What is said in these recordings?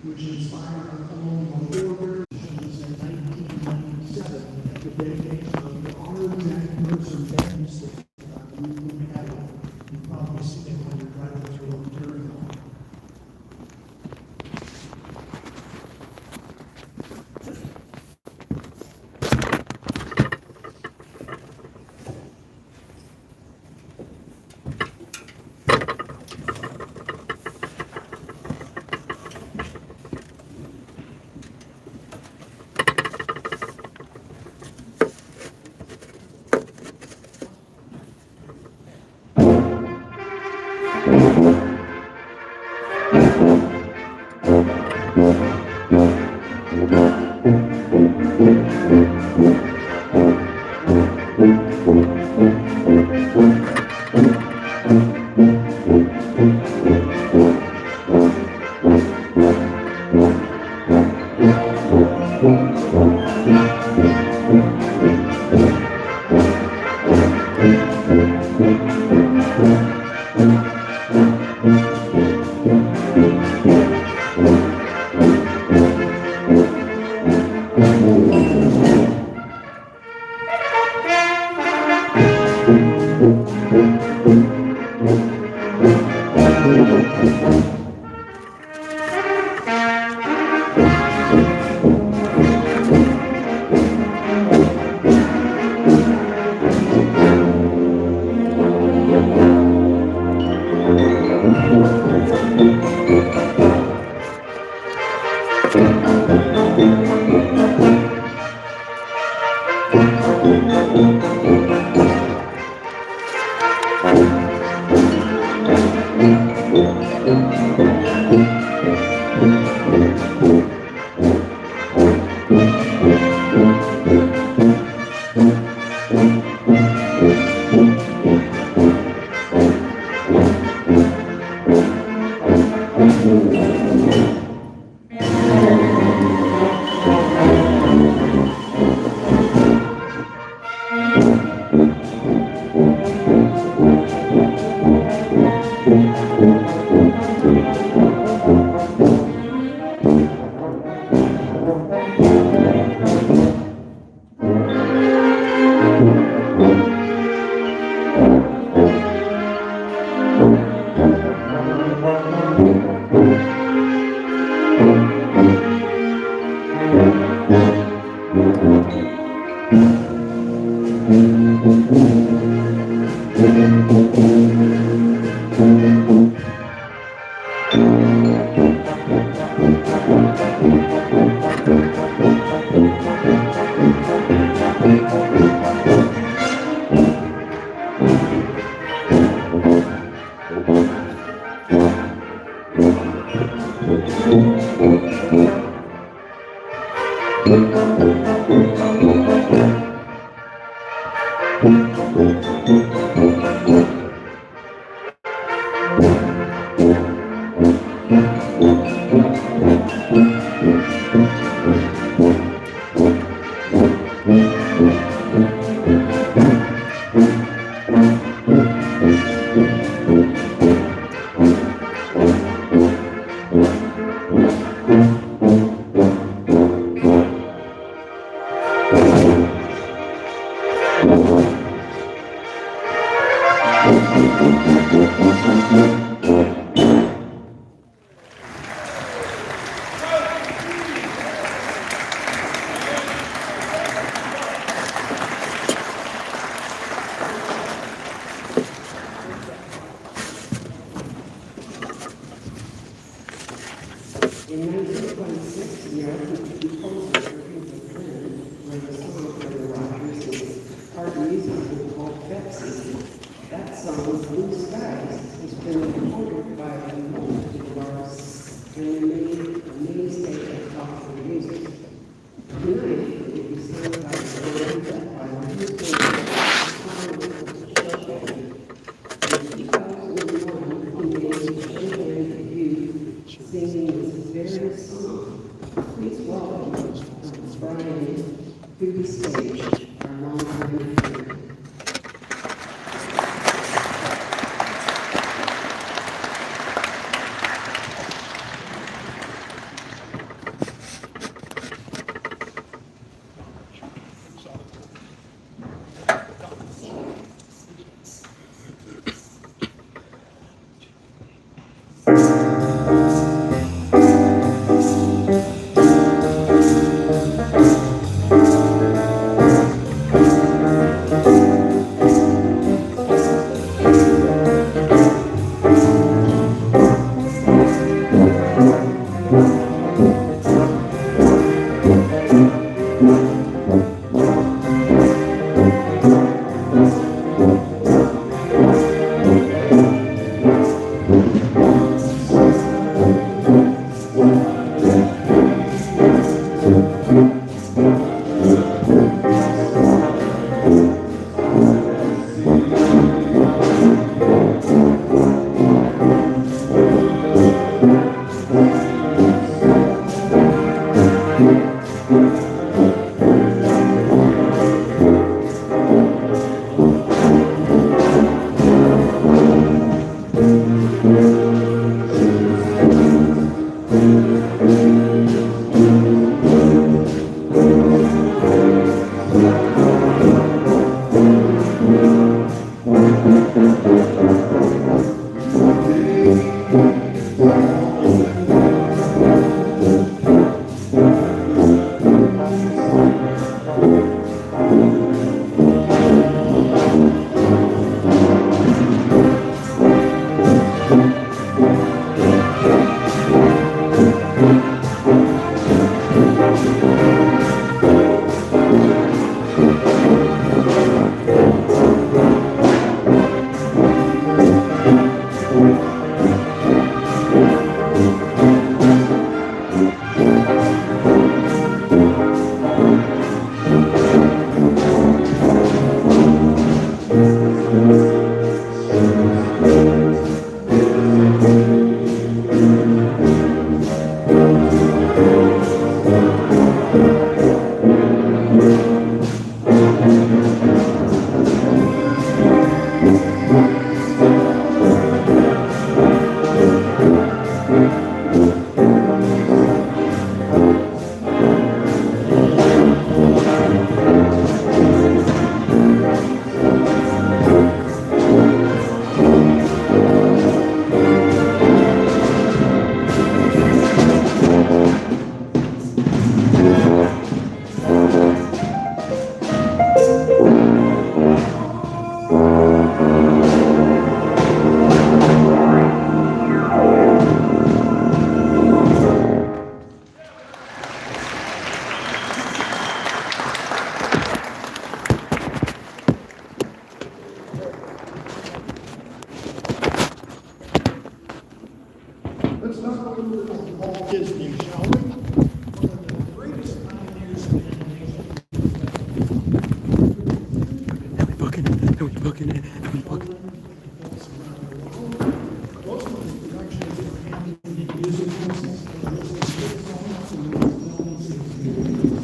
which inspired our own memorial versions in 1997, the dedication of the honored Jack Mercer band station. You probably see it when you're driving through Ontario. In 1926, the American composer Cleveland Flynn wrote a song for the Rogers and art musical called Betsy. That song, Blue Skies, has been recorded by a multitude of artists and remained a mainstay of popular music. Tonight, it will be sung by the band by the musical in 2001, he made a showband debut singing this very song. Please welcome Brian to the stage, our longtime friend. Let's talk a little bit about Walt Disney, shall we? One of the greatest pioneers of animation. Are we booking it? Are we booking it? Are we booking it? Most of his productions were animated musicals, and those were hit songs and those films and movies.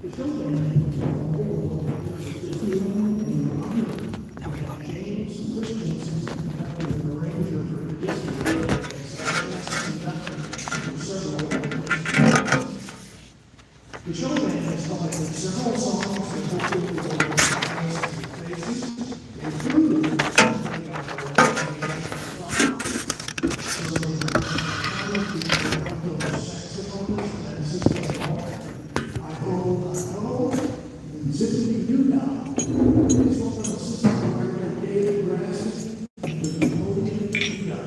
The show band was a whole Are we booking it? James Christensen conducted an arranger for the Disney. The show band has collected several songs and hopefully will faces, including I hope, Zippity Doo Dah. Please welcome Assistant Director Dave Grassi with the Holy Doo Dah.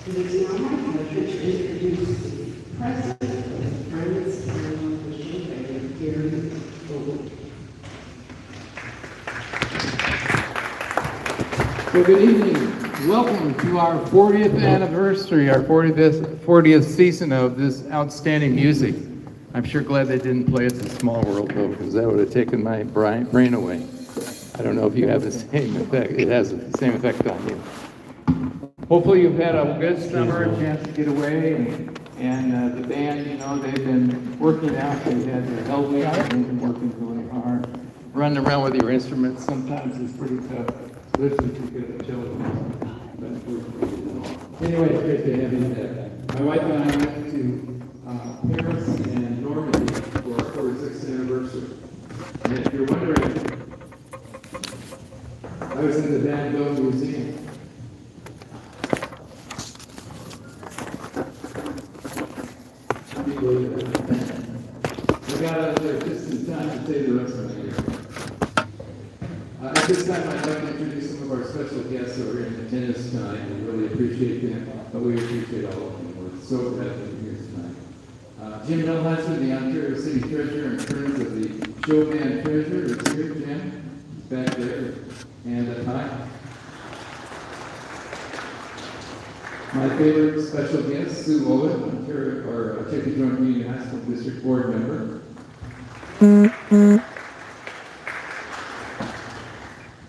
It is now my pleasure to introduce the president of the Friends and Official Day, Gary Owen. Well, good evening. Welcome to our 40th anniversary, our 40th season of this outstanding music. I'm sure glad they didn't play It's a Small World, though, because that would have taken my brain away. I don't know if you have the same effect. It has the same effect on you. Hopefully you've had a good summer, a chance to get away, and the band, you know, they've been working out. They've had their health out. They've been working really hard. Running around with your instruments sometimes is pretty tough. Listen to good children. Anyway, it's great to have you there. My wife and I went to Paris and Normandy for our 46th anniversary. And if you're wondering, I was in the Van Gogh Museum. I got out of there just in time to say the rest of my year. At this time, I'd like to introduce some of our special guests who are in attendance tonight. We really appreciate them, but we appreciate all of them. We're so glad that you're here tonight. Jim Milheiser, the Ontario City Treasurer and Friends of the Showman Treasurer, is here. Jim, he's back there. And hi. My favorite special guest, Sue Owen, Ontario, or Chaffey Joint Union High School District Board member.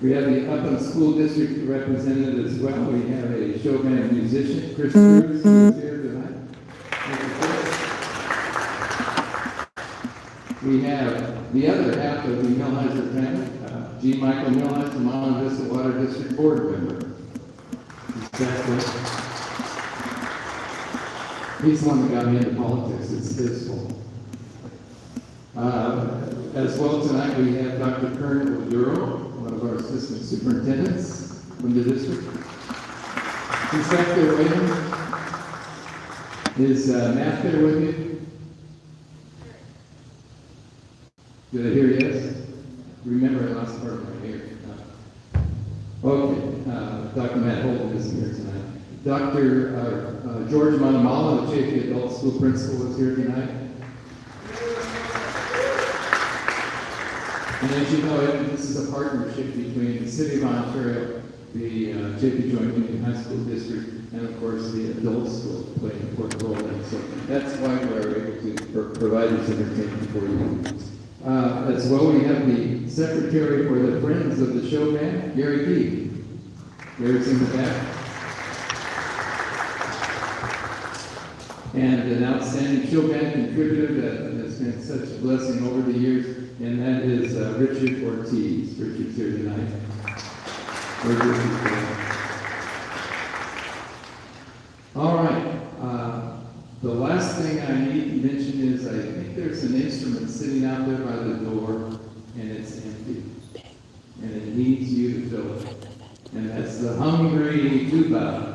We have the Upland School District represented as well. We have a show band musician, Chris Cruz, who is here tonight. We have the other half of the Milheiser family, G. Michael Milheiser, Monte Vista Water District Board member. He's the one that got me into politics. It's his fault. As well tonight, we have Dr. Kern Oduro, one of our assistant superintendents from the district. He's back there waiting. Is Matt there with you? Did I hear yes? Remember, I lost part of my hair. Okay, Dr. Matt Holden is here tonight. Dr. George Manamala, the Chaffey Adult School Principal, is here tonight. And as you know, this is a partnership between the City of Ontario, the Chaffey Joint Union High School District, and of course the adult school play an important role in it. So that's why we're able to provide this entertainment for you. As well, we have the Secretary for the Friends of the Show Band, Gary Key. Gary's in the back. And an outstanding show band contributor that has been such a blessing over the years, and that is Richard Ortiz. Richard's here tonight. Where's Richard? All right. The last thing I need to mention is I think there's an instrument sitting out there by the door, and it's empty. And it needs you to fill it. And that's the hungry tuba.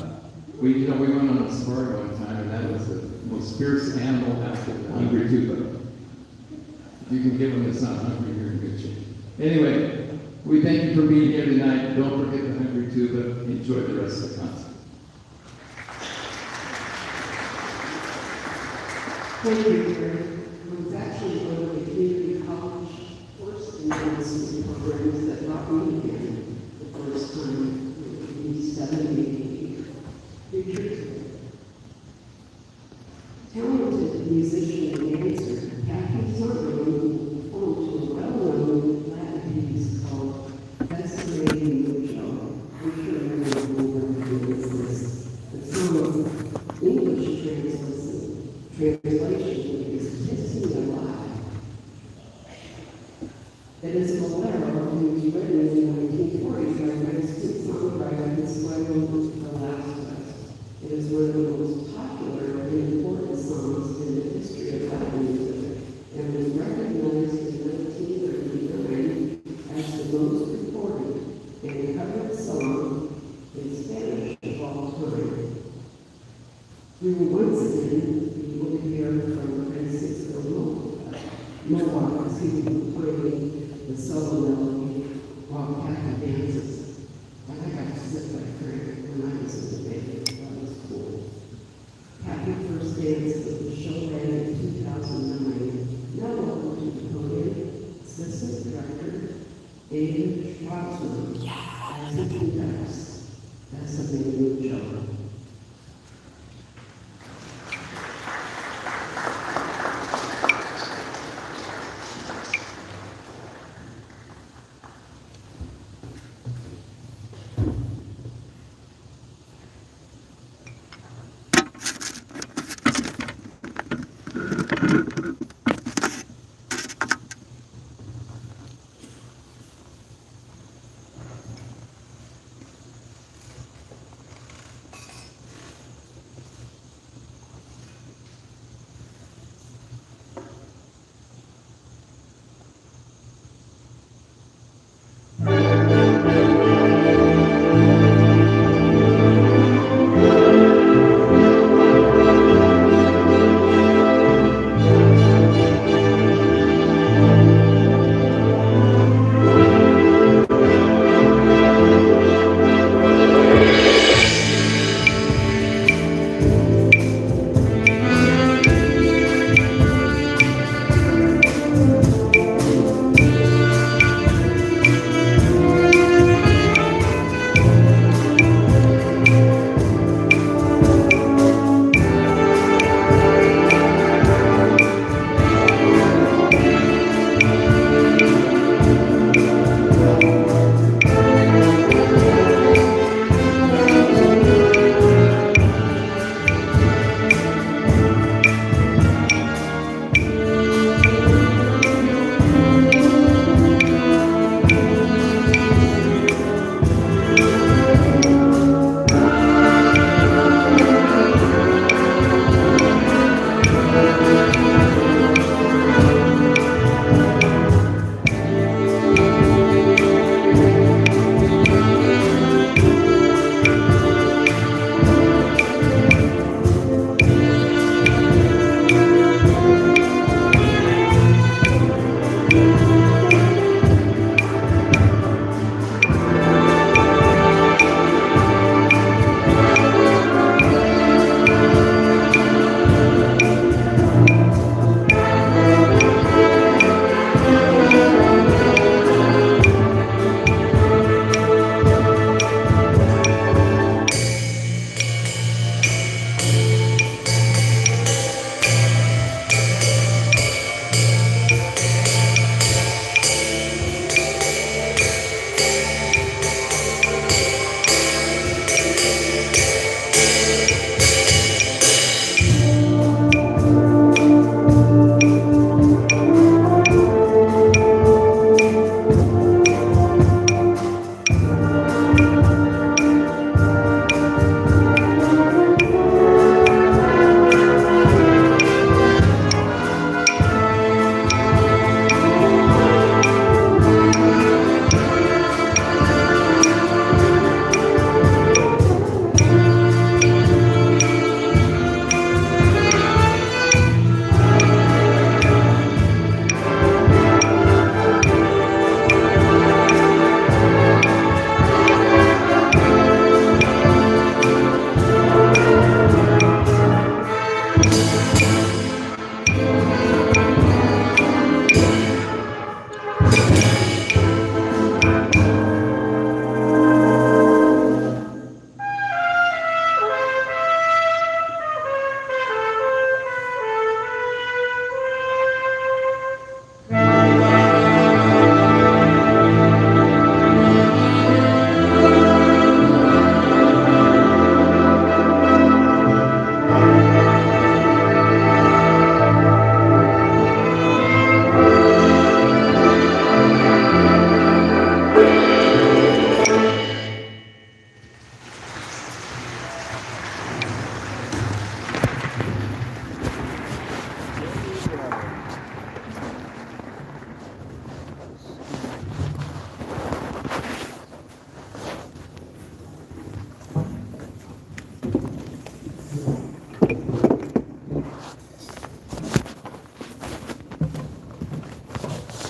We went on a safari one time, and that was the most fierce animal after the hungry tuba. If you can give them that's not hungry, you're in good shape. Anyway, we thank you for being here tonight. Don't forget the hungry tuba. Enjoy the rest of the concert. Thank you, Gary. It was actually one of the community college first investment programs that brought me here the first time in 78 years ago. Talented musician and dancer, Kathy Sutherland performed to a well-known Latin piece called Fascinating Mojo. I'm sure everyone knows this. The song's English translation is Kissing Alive. It is a bolero who was written in the 1940s by Mexican songwriter Consuelo Velasquez. It is one of the most popular and important songs in the history of Latin music, and was recognized in 1939 as the most recorded and covered song in Spanish of all time. We will once again be able to hear from Francisco Mohawk as he will be playing the solo melody while Kathy dances. And I got to sit back there when I was in the band. That was cool. States, but the show ran in 2009. Now welcome to the podium, Assistant Director David Schwarzman. As a conducts. That's a big new show.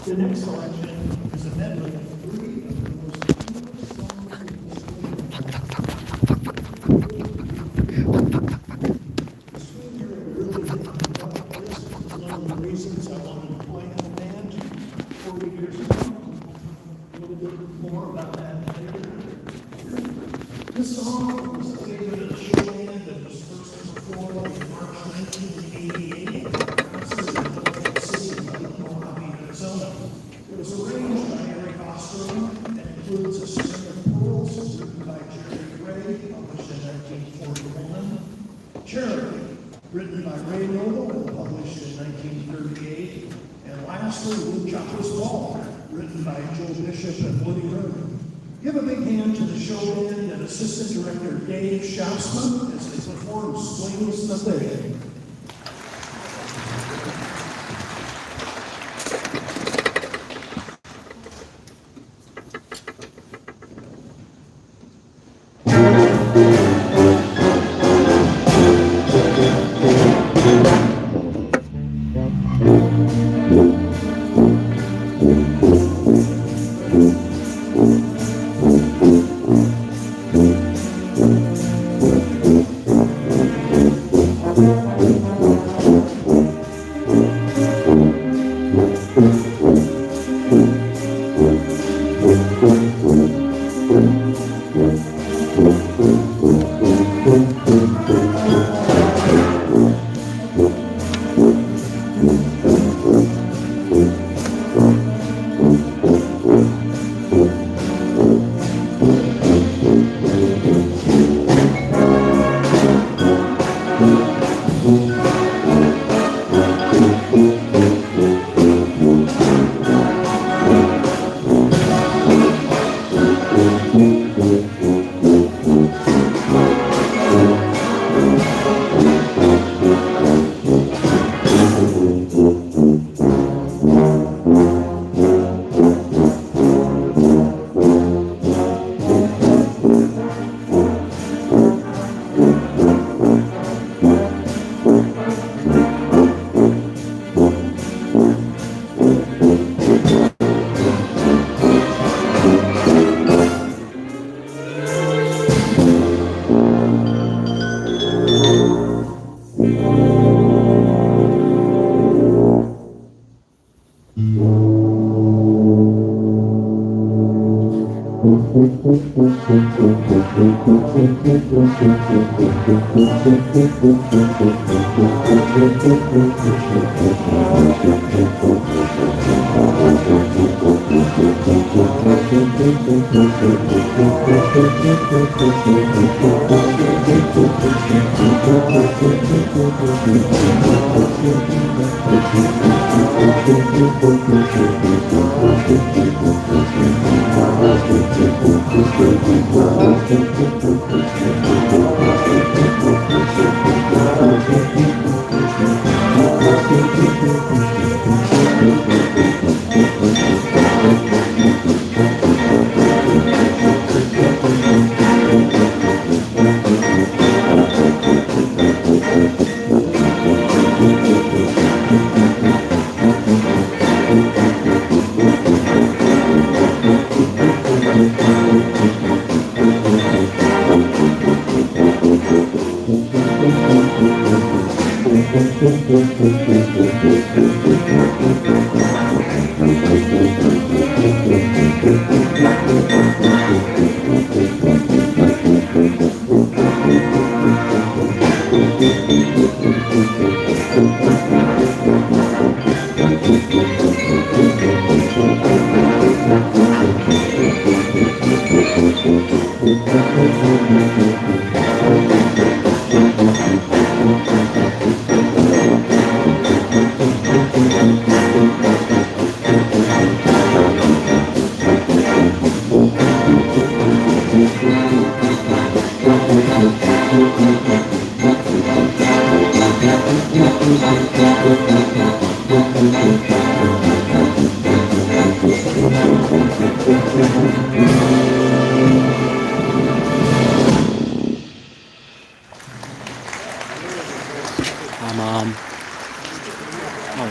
The next selection is a medley of three of the most famous songs in history. The swing era really Charity, written by Ray Noble and published in 1938. And lastly, Woodchopper's Ball, written by Joe Bishop and Woody Herman. Give a big hand to the show band and assistant director Dave Schausman as they perform Swings the Thing.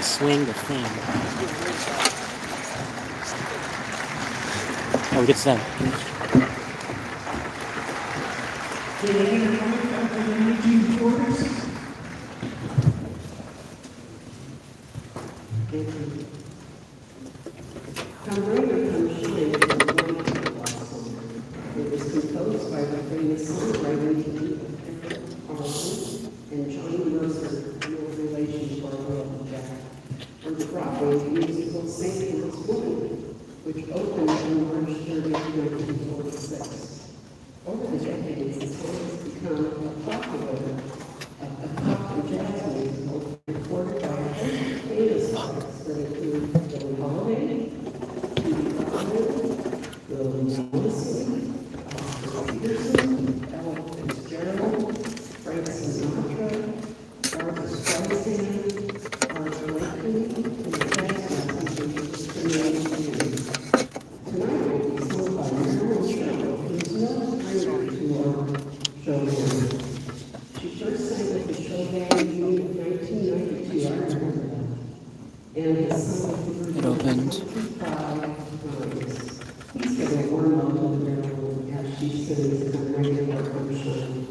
Swing the thing. Oh, we get to that. Come Rain or Come Shine is a wonderful love song. It was composed by the famous songwriter Arlen and Johnny Mercer, no relation to our royal Jack, for the Broadway musical St. Louis Woman, which opened on March 30th, 1946. Over the decades, the song has become a popular and has sung the version It opened. 25 times. Please give a warm welcome to Marilyn as she sings on regular Sunshine.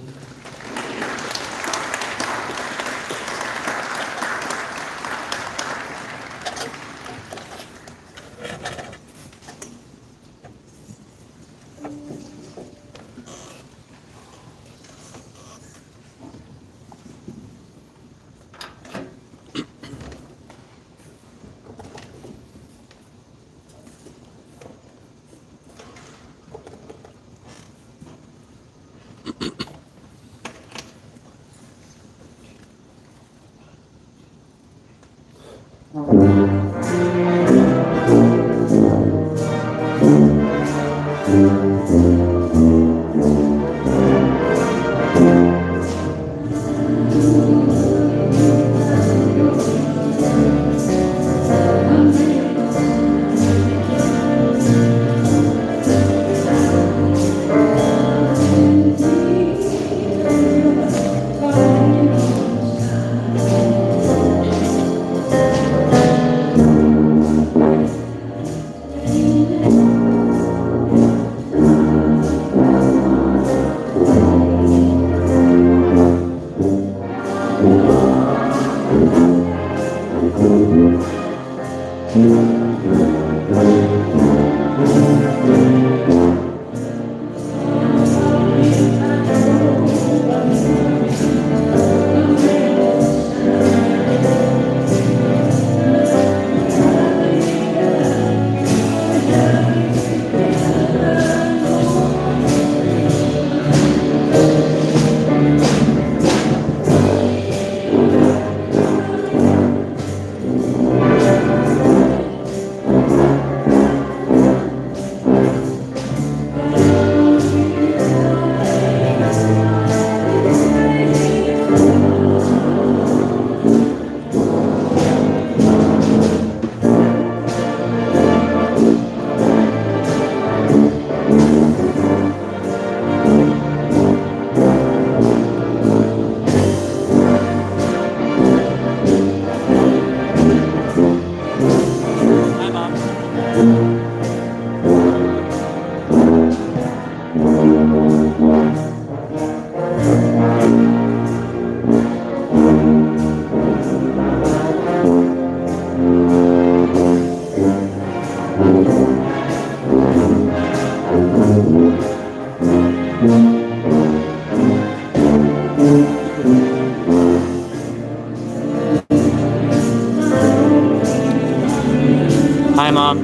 Hi, Mom.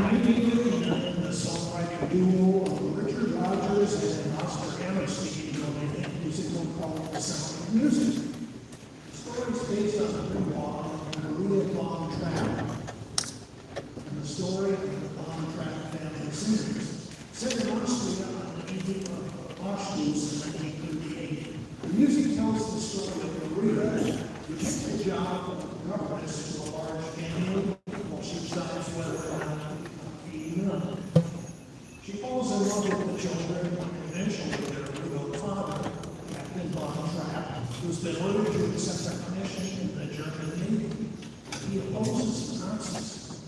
The songwriter duo of Richard Rogers and Oscar Hammerstein made a musical called The Sound of Music. The story is based on a memoir of Maria Long Trapp and the story of the Long Trapp family singers. Set in Austria on the evening of Auschwitz in 1938. The music tells the story of Maria, who takes the job of the governess to a large family while she decides whether or not feeding them. She falls in love with the children and eventually their widowed father, Captain Von Trapp, who's been ordered to accept a commission in the German Navy. He opposes the Nazis.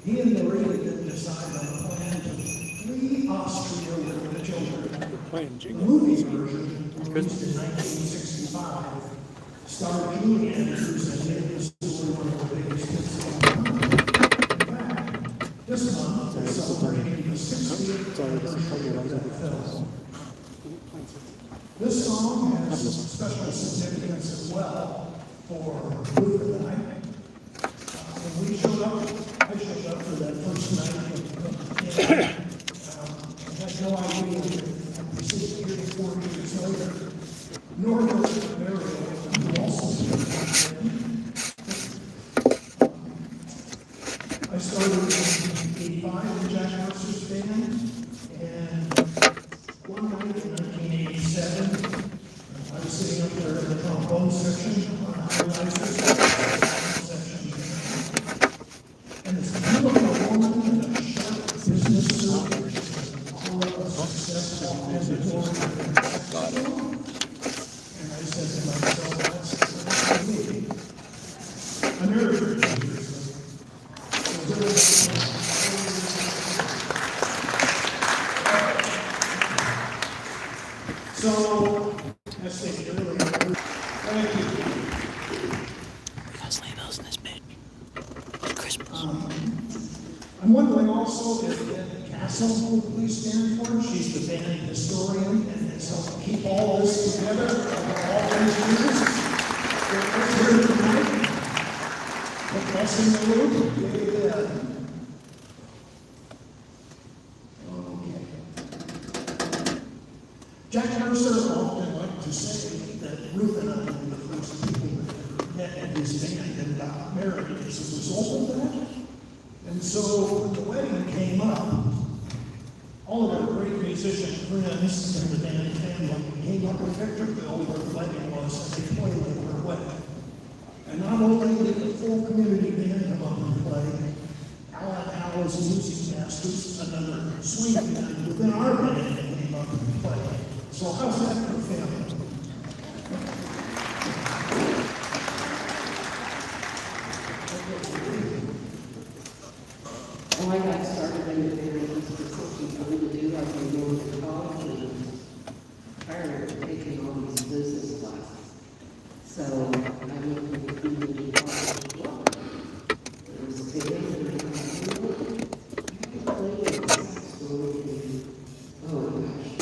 He and Maria then decide on a plan to flee Austria with the children. The movie version, released in 1961, 1965, starred Julie Andrews and made this story one of the biggest hits of all time. In fact, this month is celebrating the 60th anniversary of that film. This song has special significance as well for Ruth and I. When we showed up, I showed up for that first night of I had no idea that I proceeded here 4 years later. Nor was it Mario, who also I started in 1985 in Jack Mercer's band, and one night in 1987, I was sitting up there in the trombone section on the highlighters section. And this beautiful woman in a short business suit, all of us successful and adoring. And I said to myself, that's me. I married her 2 years later. So, I stated earlier, thank you. We got sleigh bells in this bitch. It's Christmas. I'm wondering also if Deb Castle will please stand for her. She's the band historian and has helped keep all this together over all these years. We're here tonight. Put us in the loop. Yeah. Okay. Jack Mercer often liked to say that Ruth and I were the first people that ever met in his band and got married as a result of that. And so when the wedding came up, all of our great musician friends and the band family came up in Victorville where the wedding was, and they played at our wedding. And not only did the full community band come up and play, Alan Howell's Music Masters, another swing band within our band, came up and played. So how's that for family? Well, I got started in the band just for something fun to do, like when we went to college, and tired of taking all these business classes. So I went to the community college as well. It was taken, and I thought, you know, I could play the saxophone and, oh gosh,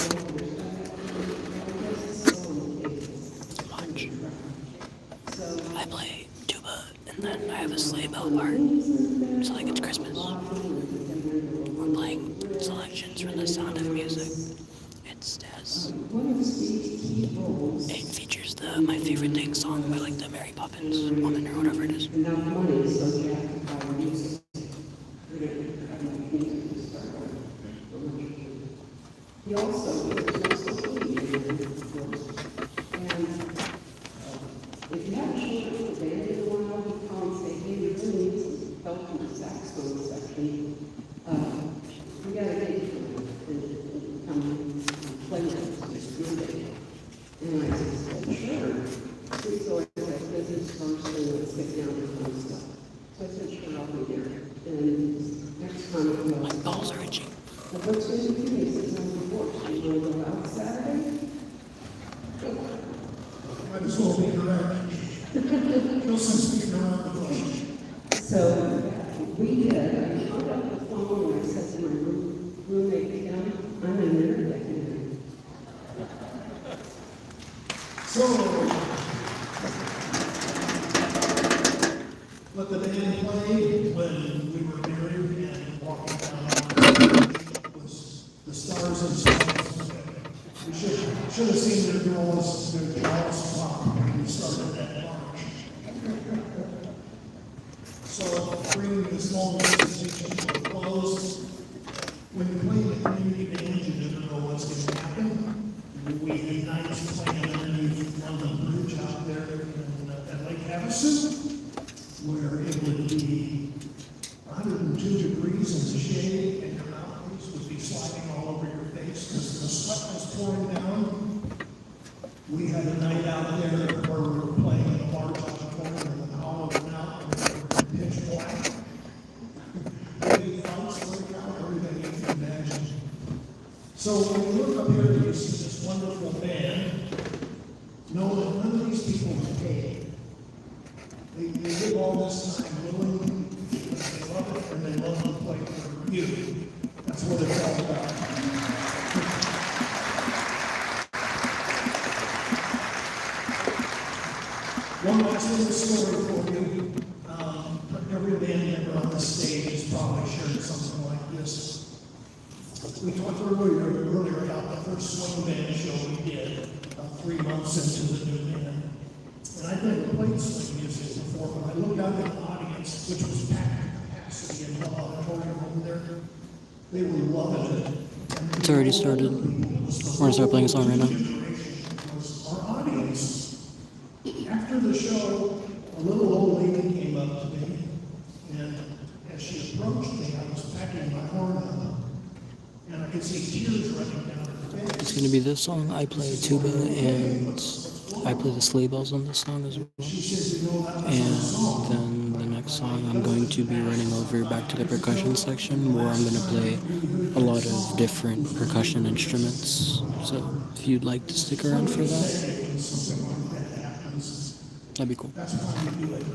there's so many things. Lunch. So I play tuba, and then I have a sleigh bell part. So like it's Christmas. We're playing selections from The Sound of Music. It features my favorite thing song by like the Mary Poppins woman or whatever it is. enough money, so you have to buy music. He also was of course. And if you haven't shown up for the band in a while, you call and say, hey, you really need some help in the saxophone section. We gotta get you and come play with us next Monday. And I said, sure. So I said, business first, and let's get down to fun stuff. So I said, sure, I'll be there. And next time it was. My balls are itching. Well, what's going to be? He says, I'm divorced. You want to go out Saturday? Might as well be correct. No sense beating around the bush. So we did. I hung up the phone and I said to my roommate, Kim, I'm in there that night. So, let the band play when we were married and walking down on was the stars and stars. We should have seen their girls, their jaws pop when we started that march. So, bringing this long presentation to a close, when you play the community band, you never know what's going to happen. We had nights playing underneath London Bridge out there at Lake Havasu, where it would be 102 degrees in the shade, and your mountains would be sliding all over your face because the sweat was pouring down. We had a night out there where we were playing in a large auditorium in the hollow of the mountain, pitch black. Big fights break out, everything you can imagine. So when you look up here, you see this wonderful band. know that none of these people pay. They give all this time willingly, because they love it, and they love to play for you. That's what it's all about. One last little story for you. Every band member on the stage has probably shared something like this. We talked earlier about the first swing band show we did, 3 months into the new band. And I'd never played swing music before, but I looked out at the audience, which was packed to capacity in the auditorium over there. They were loving it. And It's already started. We're gonna start playing a song right now. our audience, after the show, a little old lady came up to me, and as she approached me, I was packing my horn up, and I could see tears running down her face. It's gonna be this song. I play tuba and I play the sleigh bells on this song as well. She says, you know, that was our And song. then the next song, I'm going to be running over back to the percussion section where I'm gonna play a lot of different percussion instruments. So if you'd like to stick around for that, Something like that happens. that'd be cool. That's why we do it.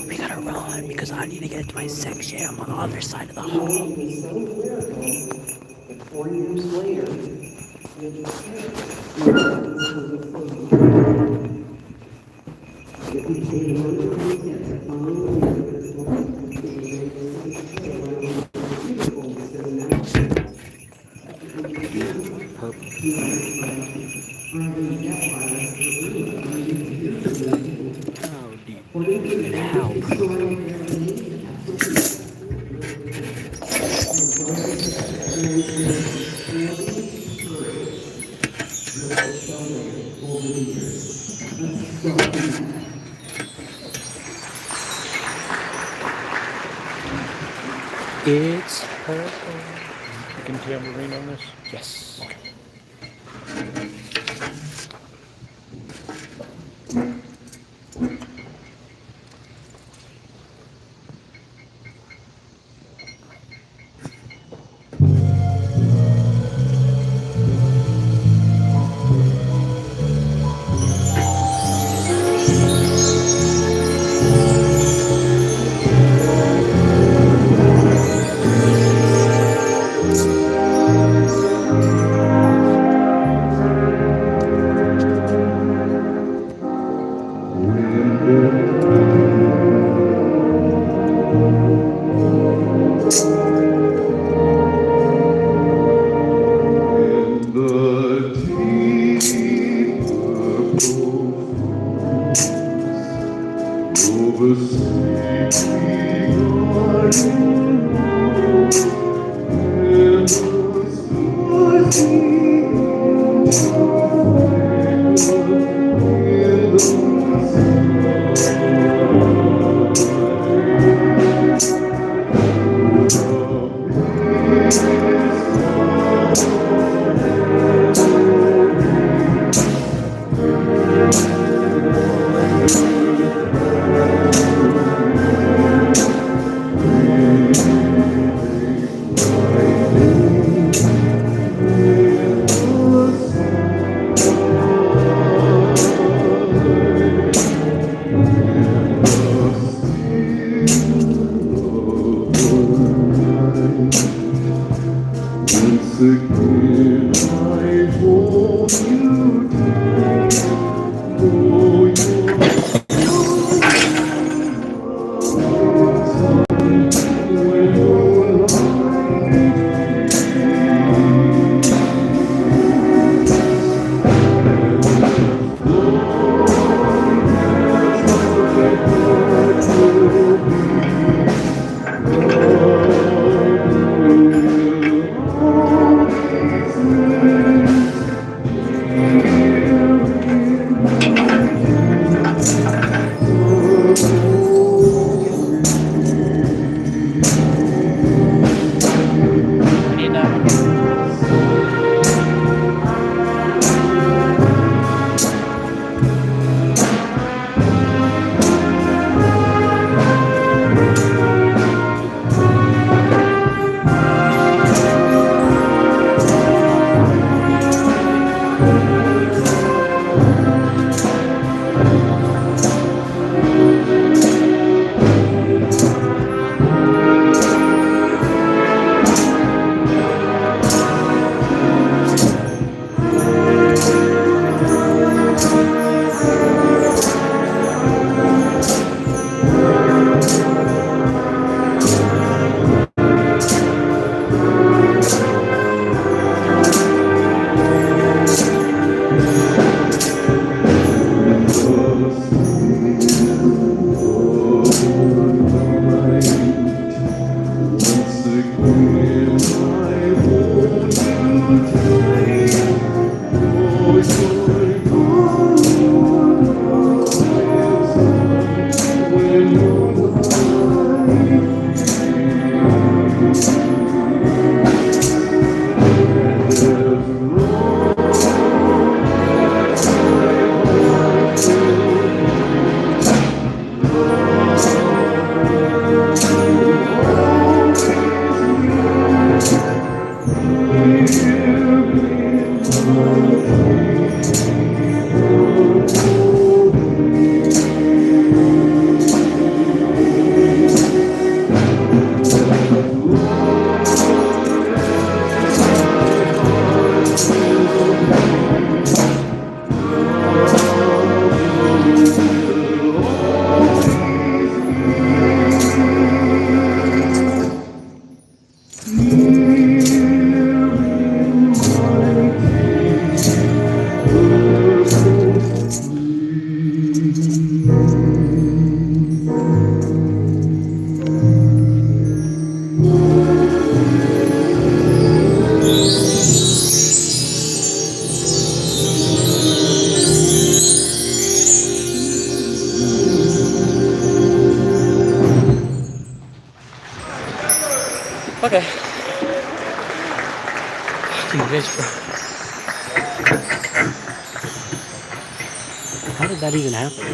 We gotta run because I need to get to my section. I'm on the other side of the hall. It was so lyrical that 4 years later, it became one of those hits. I followed How deep and how purple. It's purple. You can tambourine on this? Yes. Okay. Fucking bitch, bro. How did that even happen?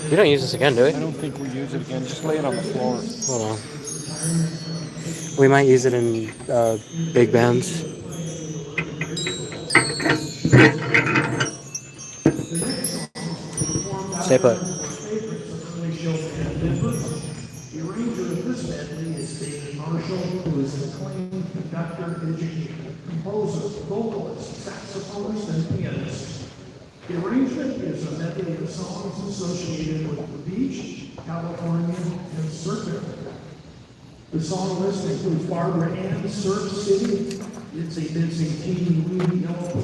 We don't use this again, do we? I don't think we use it again. Just lay it on the floor. Hold on. We might use it in big bands. Stay put. The arranger of this medley is David Marshall, who is an acclaimed conductor, engineer, composer, vocalist, saxophonist, and pianist. The arrangement is a medley of songs associated with the beach, California, and surfing. The song list includes Barbara Ann's Surf City, It's a Busy Teeny Weeny Yellow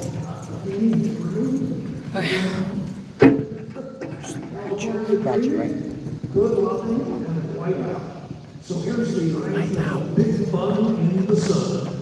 Bikini Crew, got you. Got you, right? Good loving and white out. So here's the idea of big fun in the sun.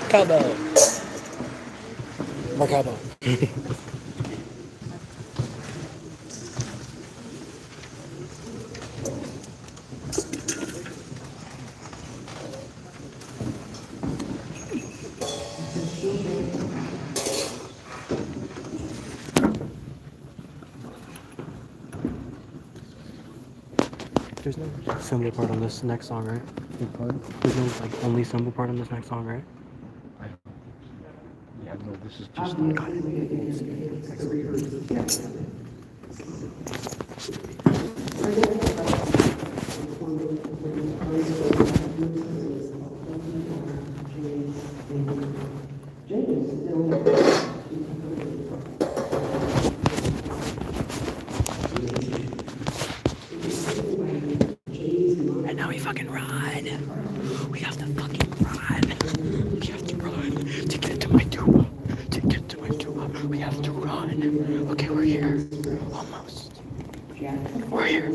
Cowbell. More cowbell. There's no cymbal part on this next song, right? There's no like only cymbal part on this next song, right? Yeah, no, this is just And now we fucking run. We have to fucking run. We have to run to get to my tuba. To get to my tuba, we have to run. Okay, we're here. Almost. We're here.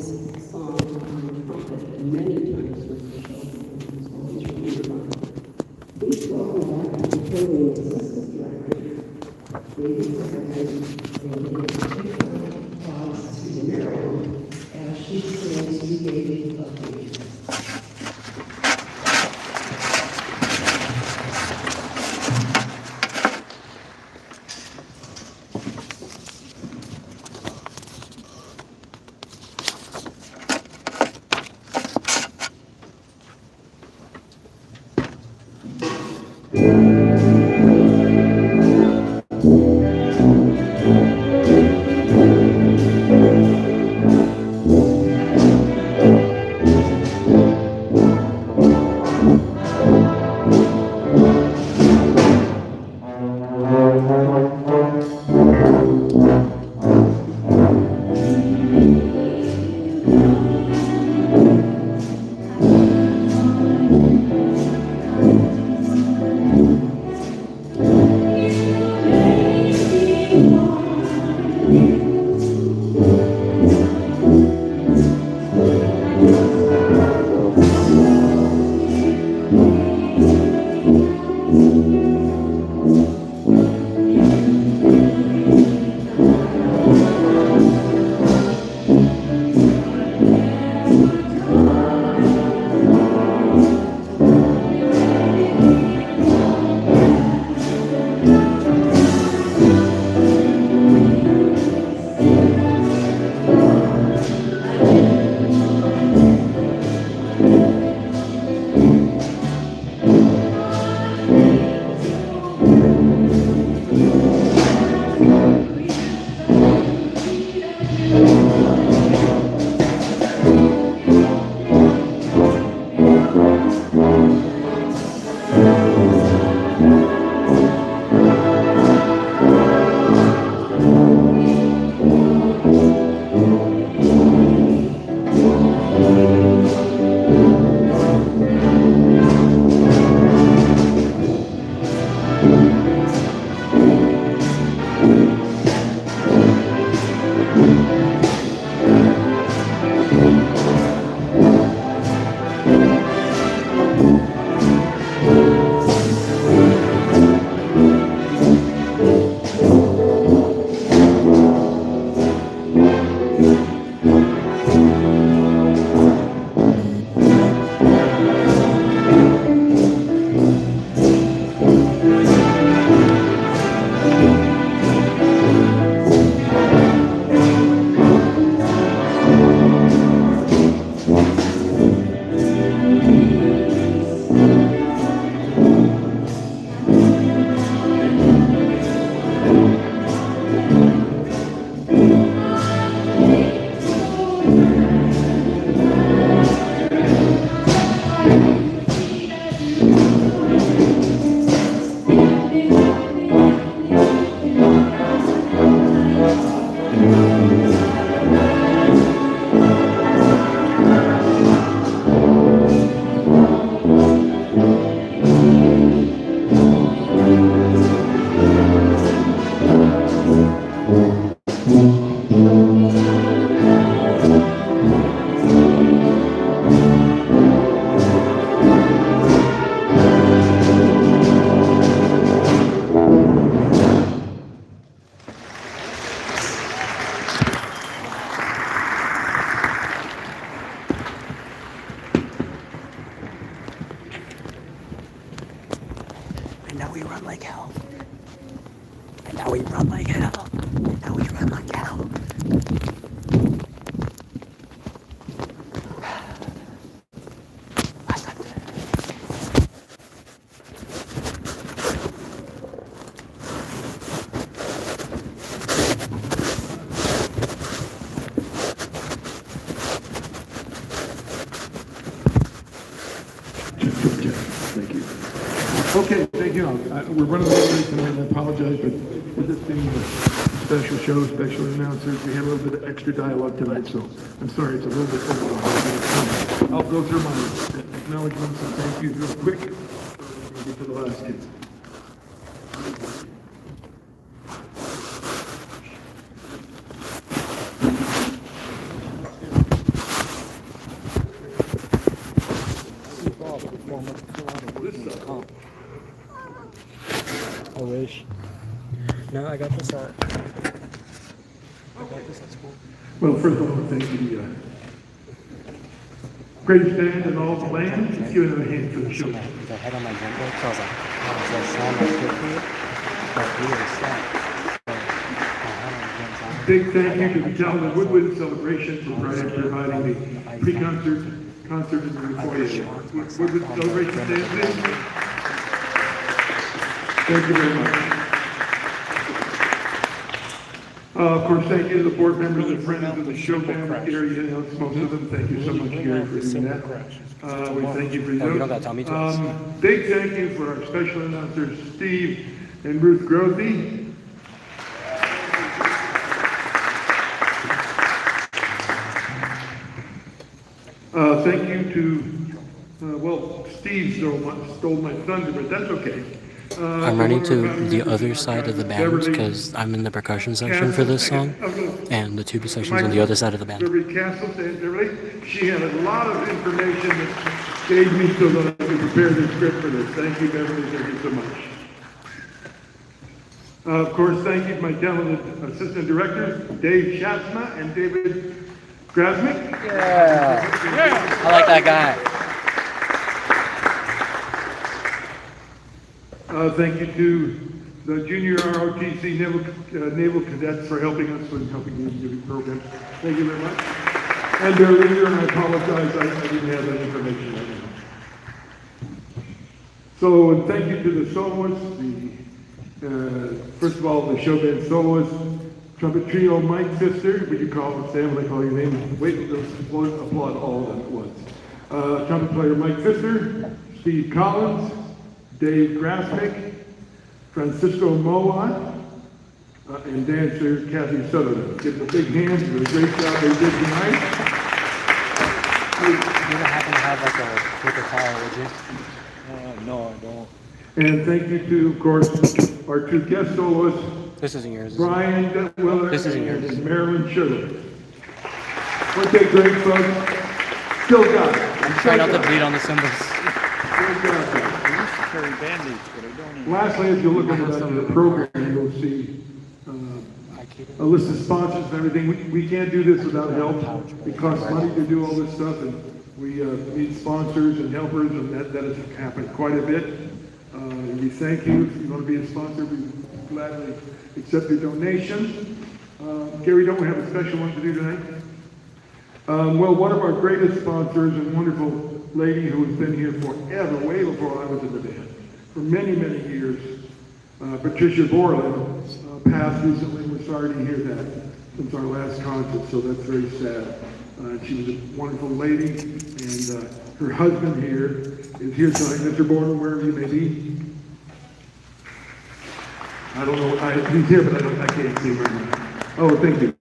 And now we run like hell. And now we run like hell. And now we run like hell. Okay, thank you. We're running late tonight, I apologize, but with this being a special show, special announcers, we had a little bit of extra dialogue tonight, so I'm sorry, it's a little bit over. I'll go through my acknowledgements and thank yous real quick. Maybe for the last kids. I wish. No, I got this at school. Well, first of all, I want to thank the greatest band in all the land. Let's give it a hand for the show. The head on my jumbo, so I was like, oh, is that sound like good for it? But we were sad. Big thank you to the Calvin Woodward Celebration for providing the pre-concert, concert in the foyer. Woodward Celebration, stand please. Thank you very much. Of course, thank you to the board members and friends of the show band, Gary, most of them. Thank you so much, Gary, for doing that. We thank you for You don't those. gotta tell me twice. Big thank you for our special announcers, Steve and Ruth Grothy. Thank you to, well, Steve stole my thunder, but that's okay. I'm running to the other side of the band because I'm in the percussion section for this song, and the tuba section's on the other side of the band. Beverly Castle, she had a lot of information that gave me so that I could prepare the script for this. Thank you, Beverly, thank you so much. Of course, thank you to my talented assistant directors, Dave Schatzma and David Grasmick. Yeah. I like that guy. Thank you to the junior ROTC Naval Cadets for helping us with helping the program. Thank you very much. And their leader, and I apologize, I didn't have that information right now. So, and thank you to the soloists, first of all, the show band soloist, trumpet trio, Mike Pfister, would you call him, Sam, when I call your name? Wait, let's applaud all of them at once. Trumpet player Mike Pfister, Steve Collins, Dave Grasmick, Francisco Mowat, and dancer Kathy Sutherland. Give them a big hand for the great job they did tonight. You don't happen to have like a paper towel, would you? No, I don't. And thank you to, of course, our two guest soloists, This isn't yours. Brian Detwiller This isn't yours. and Marilyn Sugar. Okay, great folks. Still got it. Try not to bleed on the cymbals. Still got it. Carry band-aids, but I don't even. Lastly, if you look at the program, you'll see a list of sponsors and everything. We can't do this without help. It costs money to do all this stuff, and we need sponsors and helpers, and that has happened quite a bit. We thank you. If you want to be a sponsor, we gladly accept your donation. Gary, don't we have a special one to do tonight? Well, one of our greatest sponsors and wonderful lady who has been here forever, way before I was in the band, for many, many years, Patricia Borland, passed recently. We're sorry to hear that since our last concert, so that's very sad. She was a wonderful lady, and her husband here is here tonight. Mr. Borland, wherever you may be. I don't know, he's here, but I can't see him right now. Oh, thank you.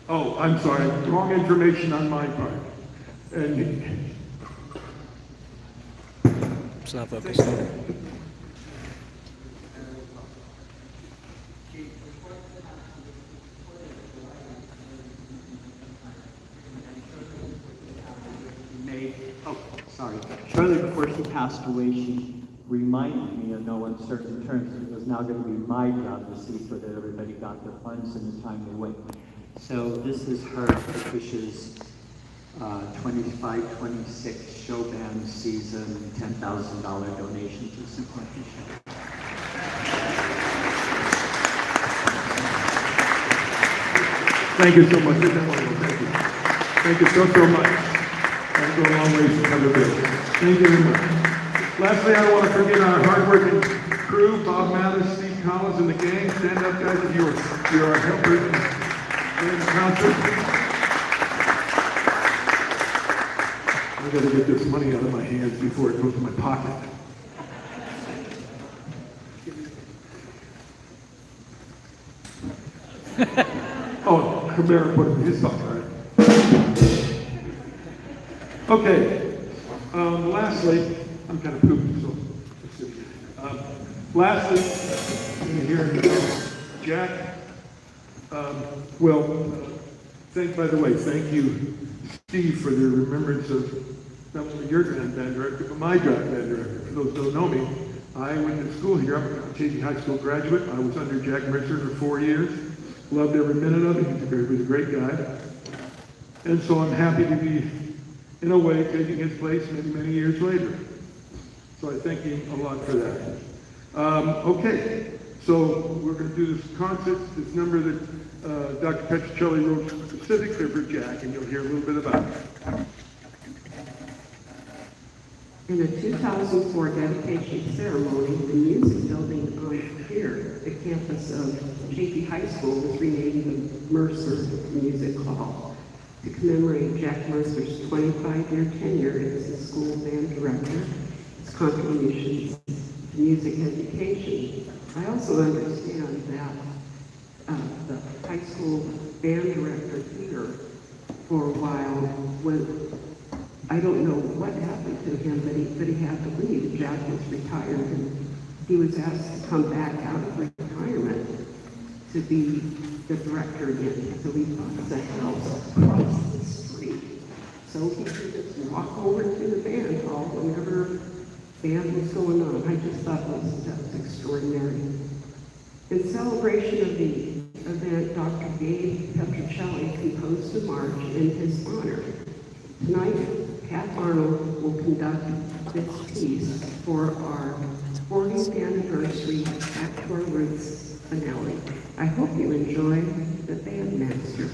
Oh, I'm sorry, wrong information on my part. And It's not focusing. Shortly before she passed away, she reminded me in no uncertain terms that it was now going to be my job to see so that everybody got their funds in a timely way. So this is her, Patricia's 25-26 show band season, $10,000 donation to support the show. thank you so much. Thank you. Thank you so much. That's a long way to cover this. Thank you very much. Lastly, I don't want to forget our hardworking crew, Bob Mattis, Steve Collins, and the gang. Stand up, guys, if you're our helpers in the concert. gotta get this money out of my hands before it goes to my pocket. Oh, Camara put it in his song, right? Okay, lastly, I'm kind of poopy, so let's see. Lastly, here, Jack, by the way, thank you, Steve, for the remembrance of not only your band director, but my band director. For those who don't know me, I went to school here. I'm a JV High School graduate. I was under Jack Mercer for 4 years. Loved every minute of it. He was a great guy. And so I'm happy to be, in a way, taking his place many, many years later. So I thank him a lot for that. Okay, so we're going to do this concert, this number that Dr. Petrocelli wrote specifically for Jack, and you'll hear a little bit about it. In a 2004 dedication ceremony, the music building on here, the campus of JP High School, was renamed the Mercer Music Hall to commemorate Jack Mercer's 25-year tenure as the school band director, his contributions to music education. I also understand that the high school band director here for a while I don't know what happened to him, but he had to leave. Jack was retired, and he was asked to come back out of retirement to be the director again. So he bought a house across the street, so he could just walk over to the band hall whenever band was going on. I just thought that was extraordinary. In celebration of the event, Dr. Gabe Petrocelli composed a march in his honor. Tonight, Pat Arnold will conduct this piece for our 40th anniversary Back to Our Roots finale. I hope you enjoy the bandmaster.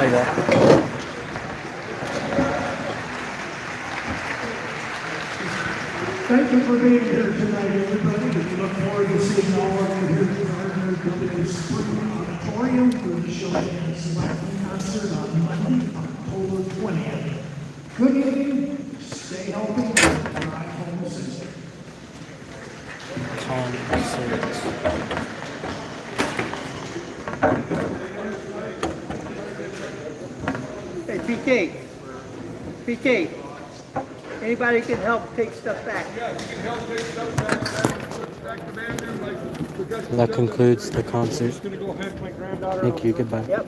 Like that. Thank you for being here tonight, everybody. We look forward to seeing all of you here at the Gardner Company Spring Auditorium for the Show and Selecting concert on Monday, October 20th. Good evening, stay healthy, and drive home safe. Hey, PK, anybody can help take stuff back. That concludes the concert. Thank you. Goodbye. Yep.